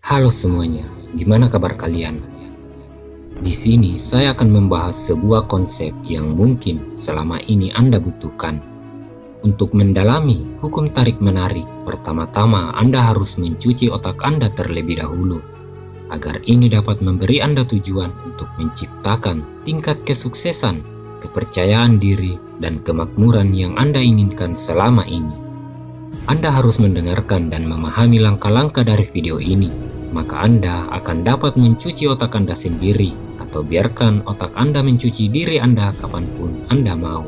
Halo semuanya, gimana kabar kalian? Di sini saya akan membahas sebuah konsep yang mungkin selama ini Anda butuhkan. Untuk mendalami hukum tarik-menarik, pertama-tama Anda harus mencuci otak Anda terlebih dahulu, agar ini dapat memberi Anda tujuan untuk menciptakan tingkat kesuksesan, kepercayaan diri, dan kemakmuran yang Anda inginkan selama ini. Anda harus mendengarkan dan memahami langkah-langkah dari video ini. Maka Anda akan dapat mencuci otak Anda sendiri, atau biarkan otak Anda mencuci diri Anda kapanpun Anda mau.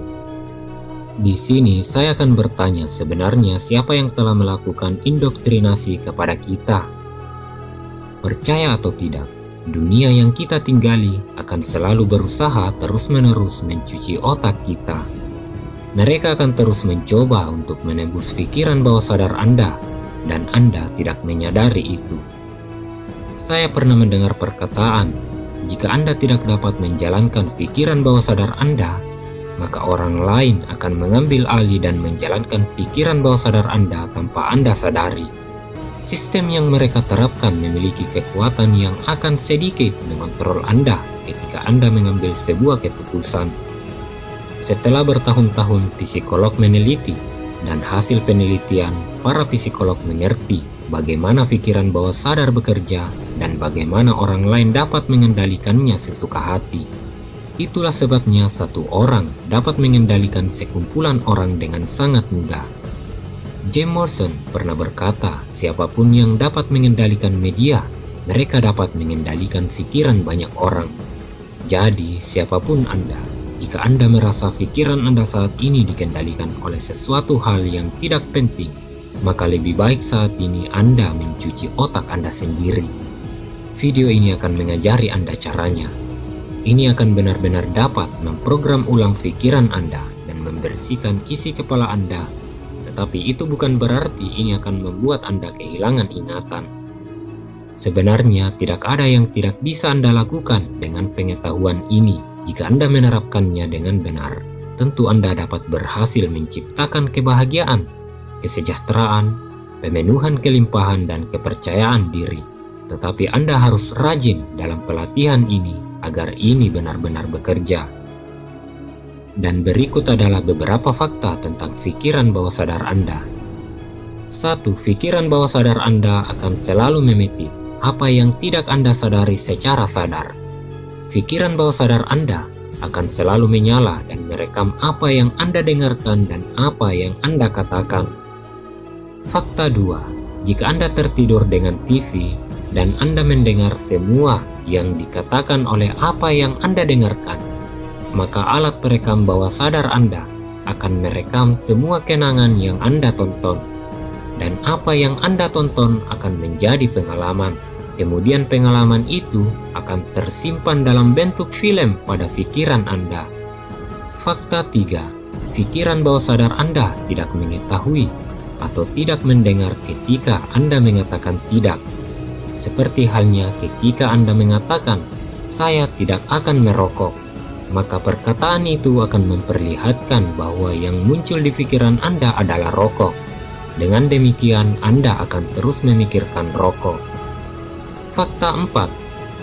Di sini saya akan bertanya, sebenarnya siapa yang telah melakukan indoktrinasi kepada kita? Percaya atau tidak, dunia yang kita tinggali akan selalu berusaha terus-menerus mencuci otak kita. Mereka akan terus mencoba untuk menembus pikiran bawah sadar Anda, dan Anda tidak menyadari itu. Saya pernah mendengar perkataan, jika Anda tidak dapat menjalankan pikiran bawah sadar Anda, maka orang lain akan mengambil alih dan menjalankan pikiran bawah sadar Anda tanpa Anda sadari. Sistem yang mereka terapkan memiliki kekuatan yang akan sedikit mengontrol Anda ketika Anda mengambil sebuah keputusan. Setelah bertahun-tahun psikolog meneliti, dan hasil penelitian, para psikolog mengerti bagaimana pikiran bawah sadar bekerja dan bagaimana orang lain dapat mengendalikannya sesuka hati. Itulah sebabnya satu orang dapat mengendalikan sekumpulan orang dengan sangat mudah. Jim Morrison pernah berkata, siapapun yang dapat mengendalikan media, mereka dapat mengendalikan pikiran banyak orang. Jadi, siapapun Anda, jika Anda merasa pikiran Anda saat ini dikendalikan oleh sesuatu hal yang tidak penting, maka lebih baik saat ini Anda mencuci otak Anda sendiri. Video ini akan mengajari Anda caranya. Ini akan benar-benar dapat memprogram ulang pikiran Anda dan membersihkan isi kepala Anda. Tetapi itu bukan berarti ini akan membuat Anda kehilangan ingatan. Sebenarnya tidak ada yang tidak bisa Anda lakukan dengan pengetahuan ini. Jika Anda menerapkannya dengan benar, tentu Anda dapat berhasil menciptakan kebahagiaan, kesejahteraan, pemenuhan kelimpahan, dan kepercayaan diri. Tetapi Anda harus rajin dalam pelatihan ini agar ini benar-benar bekerja. Dan berikut adalah beberapa fakta tentang pikiran bawah sadar Anda. 1. Pikiran bawah sadar Anda akan selalu memetik apa yang tidak Anda sadari secara sadar. Pikiran bawah sadar Anda akan selalu menyala dan merekam apa yang Anda dengarkan dan apa yang Anda katakan. Fakta 2. Jika Anda tertidur dengan TV dan Anda mendengar semua yang dikatakan oleh apa yang Anda dengarkan, maka alat perekam bawah sadar Anda akan merekam semua kenangan yang Anda tonton. Dan apa yang Anda tonton akan menjadi pengalaman. Kemudian pengalaman itu akan tersimpan dalam bentuk film pada pikiran Anda. Fakta 3. Pikiran bawah sadar Anda tidak mengetahui atau tidak mendengar ketika Anda mengatakan tidak. Seperti halnya ketika Anda mengatakan, "Saya tidak akan merokok," maka perkataan itu akan memperlihatkan bahwa yang muncul di pikiran Anda adalah rokok. Dengan demikian, Anda akan terus memikirkan rokok. Fakta 4.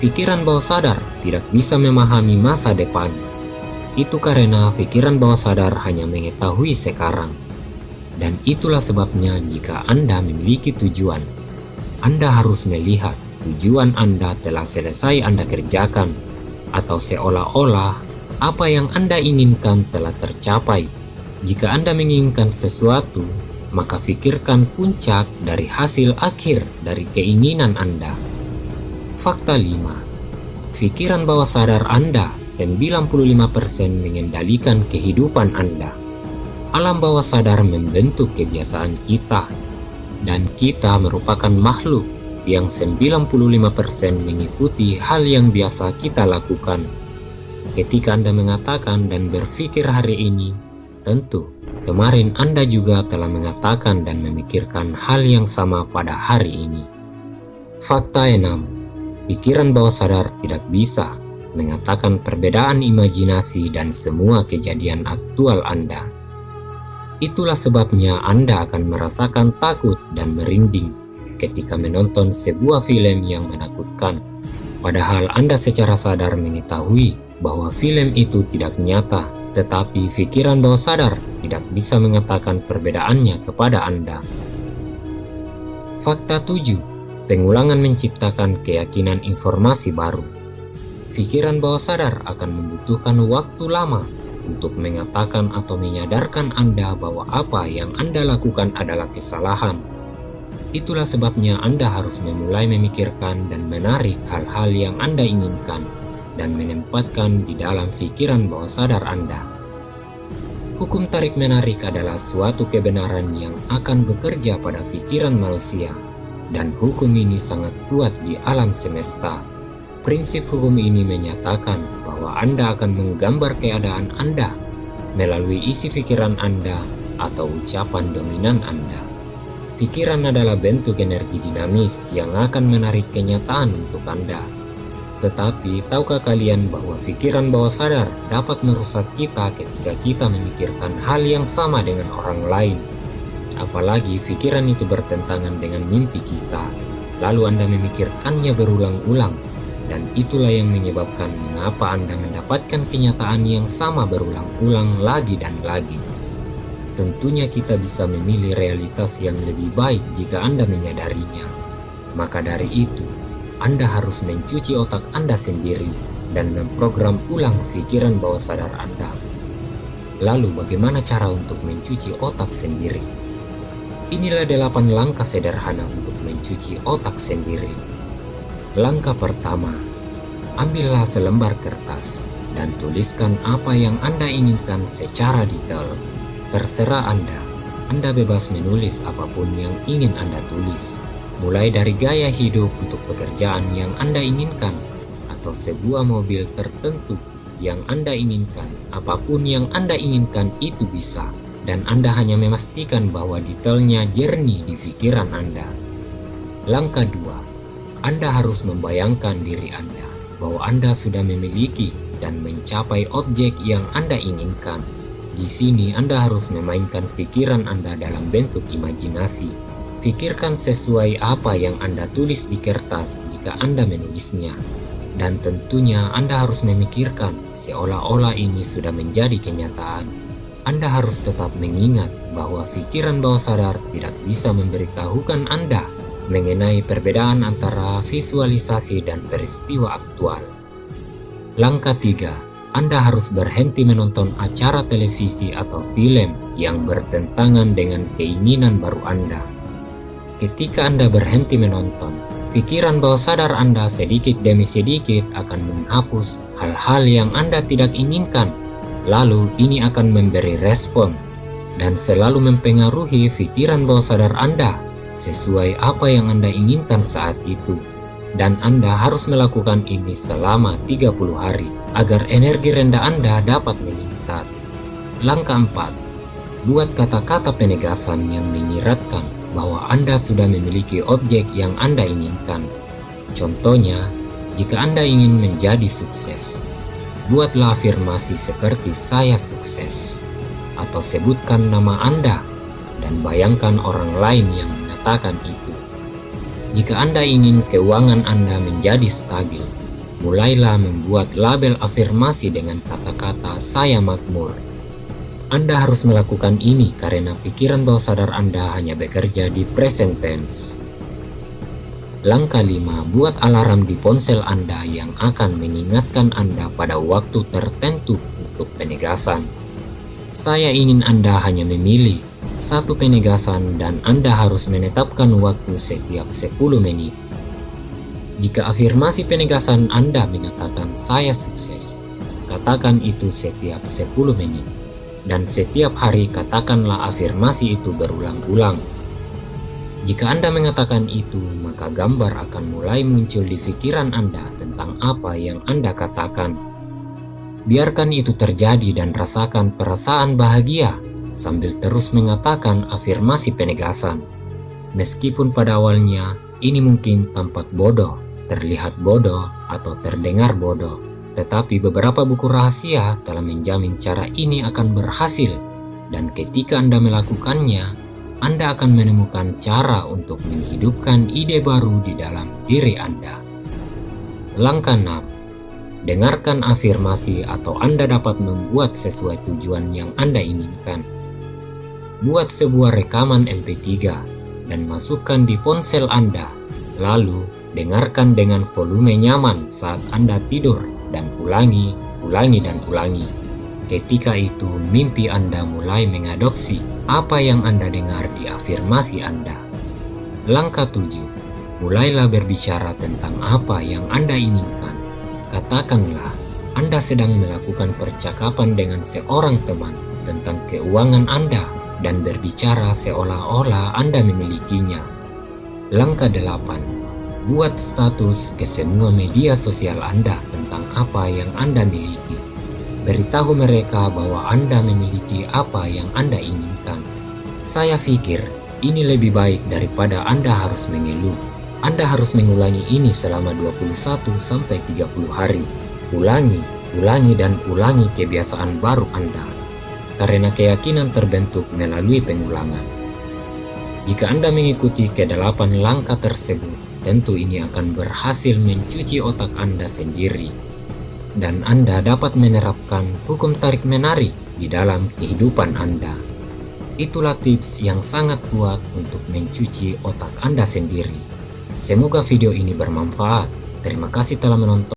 Pikiran bawah sadar tidak bisa memahami masa depan. Itu karena pikiran bawah sadar hanya mengetahui sekarang. Dan itulah sebabnya jika Anda memiliki tujuan, Anda harus melihat tujuan Anda telah selesai Anda kerjakan, atau seolah-olah apa yang Anda inginkan telah tercapai. Jika Anda menginginkan sesuatu, maka pikirkan puncak dari hasil akhir dari keinginan Anda. Fakta 5. Pikiran bawah sadar Anda 95% mengendalikan kehidupan Anda. Alam bawah sadar membentuk kebiasaan kita, dan kita merupakan makhluk yang 95% mengikuti hal yang biasa kita lakukan. Ketika Anda mengatakan dan berpikir hari ini, tentu kemarin Anda juga telah mengatakan dan memikirkan hal yang sama pada hari ini. Fakta 6. Pikiran bawah sadar tidak bisa mengatakan perbedaan imajinasi dan semua kejadian aktual Anda. Itulah sebabnya Anda akan merasakan takut dan merinding ketika menonton sebuah film yang menakutkan. Padahal Anda secara sadar mengetahui bahwa film itu tidak nyata, tetapi pikiran bawah sadar tidak bisa mengatakan perbedaannya kepada Anda. Fakta 7. Pengulangan menciptakan keyakinan informasi baru. Pikiran bawah sadar akan membutuhkan waktu lama untuk mengatakan atau menyadarkan Anda bahwa apa yang Anda lakukan adalah kesalahan. Itulah sebabnya Anda harus memulai memikirkan dan menarik hal-hal yang Anda inginkan dan menempatkan di dalam pikiran bawah sadar Anda. Hukum tarik-menarik adalah suatu kebenaran yang akan bekerja pada pikiran manusia, dan hukum ini sangat kuat di alam semesta. Prinsip hukum ini menyatakan bahwa Anda akan menggambar keadaan Anda melalui isi pikiran Anda atau ucapan dominan Anda. Pikiran adalah bentuk energi dinamis yang akan menarik kenyataan untuk Anda. Tetapi, tahukah kalian bahwa pikiran bawah sadar dapat merusak kita ketika kita memikirkan hal yang sama dengan orang lain? Apalagi pikiran itu bertentangan dengan mimpi kita, lalu Anda memikirkannya berulang-ulang. Dan itulah yang menyebabkan mengapa Anda mendapatkan kenyataan yang sama berulang-ulang lagi dan lagi. Tentunya kita bisa memilih realitas yang lebih baik jika Anda menyadarinya. Maka dari itu, Anda harus mencuci otak Anda sendiri dan memprogram ulang pikiran bawah sadar Anda. Lalu bagaimana cara untuk mencuci otak sendiri? Inilah 8 langkah sederhana untuk mencuci otak sendiri. Langkah pertama, ambillah selembar kertas dan tuliskan apa yang Anda inginkan secara detail. Terserah Anda bebas menulis apapun yang ingin Anda tulis, mulai dari gaya hidup untuk pekerjaan yang Anda inginkan, atau sebuah mobil tertentu yang Anda inginkan. Apapun yang Anda inginkan itu bisa, dan Anda hanya memastikan bahwa detailnya jernih di pikiran Anda. Langkah 2, Anda harus membayangkan diri Anda bahwa Anda sudah memiliki dan mencapai objek yang Anda inginkan. Di sini Anda harus memainkan pikiran Anda dalam bentuk imajinasi. Pikirkan sesuai apa yang Anda tulis di kertas jika Anda menulisnya. Dan tentunya Anda harus memikirkan seolah-olah ini sudah menjadi kenyataan. Anda harus tetap mengingat bahwa pikiran bawah sadar tidak bisa memberitahukan Anda mengenai perbedaan antara visualisasi dan peristiwa aktual. Langkah 3, Anda harus berhenti menonton acara televisi atau film yang bertentangan dengan keinginan baru Anda. Ketika Anda berhenti menonton, pikiran bawah sadar Anda sedikit demi sedikit akan menghapus hal-hal yang Anda tidak inginkan. Lalu ini akan memberi respon dan selalu mempengaruhi pikiran bawah sadar Anda sesuai apa yang Anda inginkan saat itu. Dan Anda harus melakukan ini selama 30 hari agar energi rendah Anda dapat meningkat. Langkah 4, buat kata-kata penegasan yang menyiratkan bahwa Anda sudah memiliki objek yang Anda inginkan. Contohnya, jika Anda ingin menjadi sukses, buatlah afirmasi seperti "saya sukses", atau sebutkan nama Anda dan bayangkan orang lain yang mengatakan itu. Jika Anda ingin keuangan Anda menjadi stabil, mulailah membuat label afirmasi dengan kata-kata "saya makmur". Anda harus melakukan ini karena pikiran bawah sadar Anda hanya bekerja di present tense. Langkah 5, buat alarm di ponsel Anda yang akan mengingatkan Anda pada waktu tertentu untuk penegasan. Saya ingin Anda hanya memilih satu penegasan dan Anda harus menetapkan waktu setiap 10 menit. Jika afirmasi penegasan Anda menyatakan "saya sukses", katakan itu setiap 10 menit. Dan setiap hari katakanlah afirmasi itu berulang-ulang. Jika Anda mengatakan itu, maka gambar akan mulai muncul di pikiran Anda tentang apa yang Anda katakan. Biarkan itu terjadi dan rasakan perasaan bahagia sambil terus mengatakan afirmasi penegasan. Meskipun pada awalnya ini mungkin tampak bodoh, terlihat bodoh, atau terdengar bodoh, tetapi beberapa buku rahasia telah menjamin cara ini akan berhasil, dan ketika Anda melakukannya, Anda akan menemukan cara untuk menghidupkan ide baru di dalam diri Anda. Langkah 6. Dengarkan afirmasi atau Anda dapat membuat sesuai tujuan yang Anda inginkan. Buat sebuah rekaman MP3 dan masukkan di ponsel Anda. Lalu, dengarkan dengan volume nyaman saat Anda tidur dan ulangi, dan ulangi. Ketika itu, mimpi Anda mulai mengadopsi apa yang Anda dengar di afirmasi Anda. Langkah 7. Mulailah berbicara tentang apa yang Anda inginkan. Katakanlah, Anda sedang melakukan percakapan dengan seorang teman tentang keuangan Anda dan berbicara seolah-olah Anda memilikinya. Langkah 8. Buat status ke semua media sosial Anda tentang apa yang Anda miliki. Beritahu mereka bahwa Anda memiliki apa yang Anda inginkan. Saya pikir ini lebih baik daripada Anda harus mengeluh. Anda harus mengulangi ini selama 21-30 hari. Ulangi, dan ulangi kebiasaan baru Anda. Karena keyakinan terbentuk melalui pengulangan. Jika Anda mengikuti ke-8 langkah tersebut, tentu ini akan berhasil mencuci otak Anda sendiri. Dan Anda dapat menerapkan hukum tarik-menarik di dalam kehidupan Anda. Itulah tips yang sangat kuat untuk mencuci otak Anda sendiri. Semoga video ini bermanfaat. Terima kasih telah menonton.